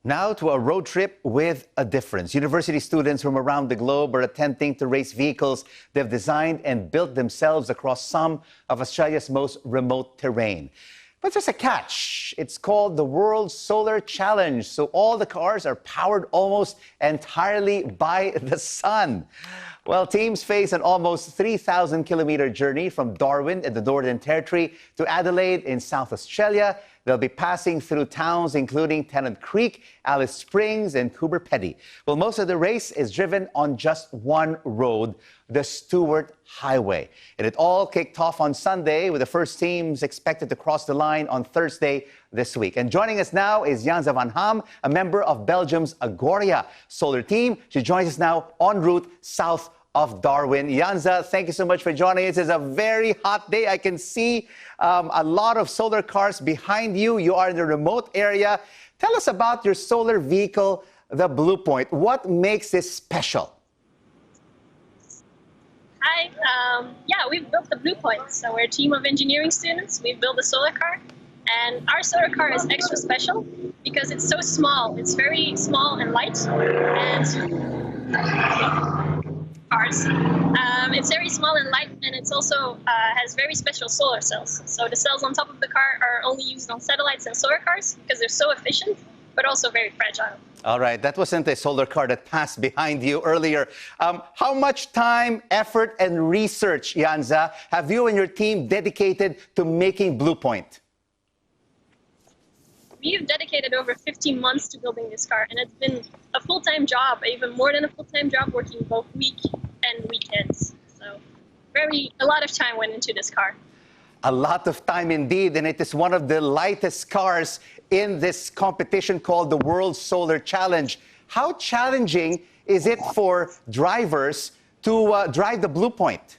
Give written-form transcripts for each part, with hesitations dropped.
Now to a road trip with a difference. University students from around the globe are attempting to race vehicles they've designed and built themselves across some of Australia's most remote terrain. But there's a catch. It's called the World Solar Challenge. So all the cars are powered almost entirely by the sun. Well, teams face an almost 3,000-kilometer journey from Darwin in the Northern Territory to Adelaide in South Australia. They'll be passing through towns including Tennant Creek, Alice Springs, and Coober Pedy. Well, most of the race is driven on just one road, the Stewart Highway. And it all kicked off on Sunday with the first teams expected to cross the line on Thursday this week. And joining us now is Janza van Ham, a member of Belgium's Agoria solar team. She joins us now en route south of Darwin. Janza, thank you so much for joining us. It's a very hot day. I can see a lot of solar cars behind you. You are in a remote area. Tell us about your solar vehicle, the Blue Point. What makes this special? Hi. We've built the Blue Point. So we're a team of engineering students. We've built a solar car. And our solar car is extra special because it's so small. It's very small and light. And cars. It's very small and light, and it's also has very special solar cells. So the cells on top of the car are only used on satellites and solar cars because they're so efficient, but also very fragile. All right, that wasn't a solar car that passed behind you earlier. How much time, effort, and research, Janza, have you and your team dedicated to making Blue Point? We've dedicated over 15 months to building this car, and it's been a full-time job, even more than a full-time job, working both week and weekends. So a lot of time went into this car. A lot of time indeed, and it is one of the lightest cars in this competition called the World Solar Challenge. How challenging is it for drivers to drive the Blue Point?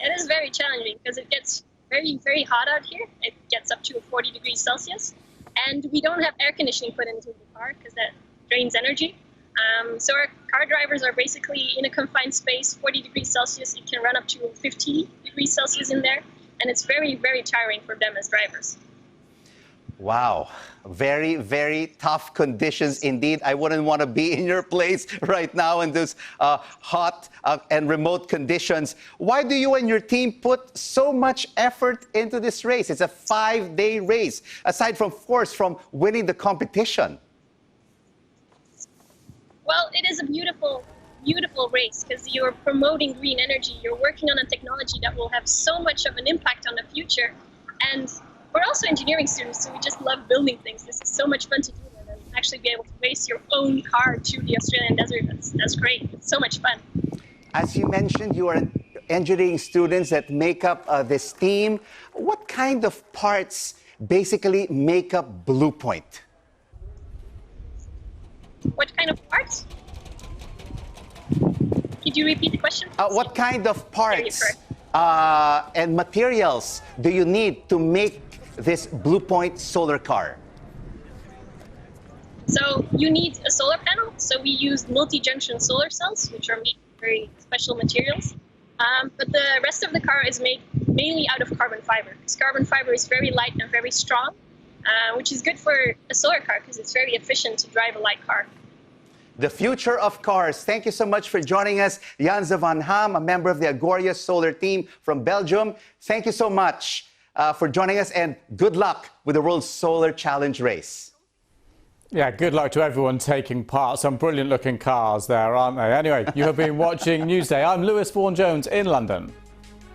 It is very challenging because it gets very, very hot out here. It gets up to 40 degrees Celsius. And we don't have air conditioning put into the car because that drains energy. So our car drivers are basically in a confined space, 40 degrees Celsius. It can run up to 50 degrees Celsius in there. And it's very, very tiring for them as drivers. Wow. Very, very tough conditions indeed. I wouldn't want to be in your place right now in those hot and remote conditions. Why do you and your team put so much effort into this race? It's a 5-day race, aside from, of course, from winning the competition. Well, it is a beautiful, beautiful race because you're promoting green energy. You're working on a technology that will have so much of an impact on the future. And we're also engineering students, so we just love building things. This is so much fun to do, and actually be able to race your own car through the Australian desert. That's great. It's so much fun. As you mentioned, you are engineering students that make up this team. What kind of parts basically make up Blue Point? What kind of parts? Could you repeat the question? What kind of parts and materials do you need to make this Blue Point solar car? So you need a solar panel. So we use multi-junction solar cells, which are made of very special materials. But the rest of the car is made mainly out of carbon fiber. Because carbon fiber is very light and very strong, which is good for a solar car because it's very efficient to drive a light car. The future of cars. Thank you so much for joining us. Janza van Ham, a member of the Agoria solar team from Belgium. Thank you so much for joining us, and good luck with the World Solar Challenge race. Yeah, good luck to everyone taking part. Some brilliant looking cars there, aren't they? Anyway, you have been watching Newsday. I'm Lewis Vaughan-Jones in London.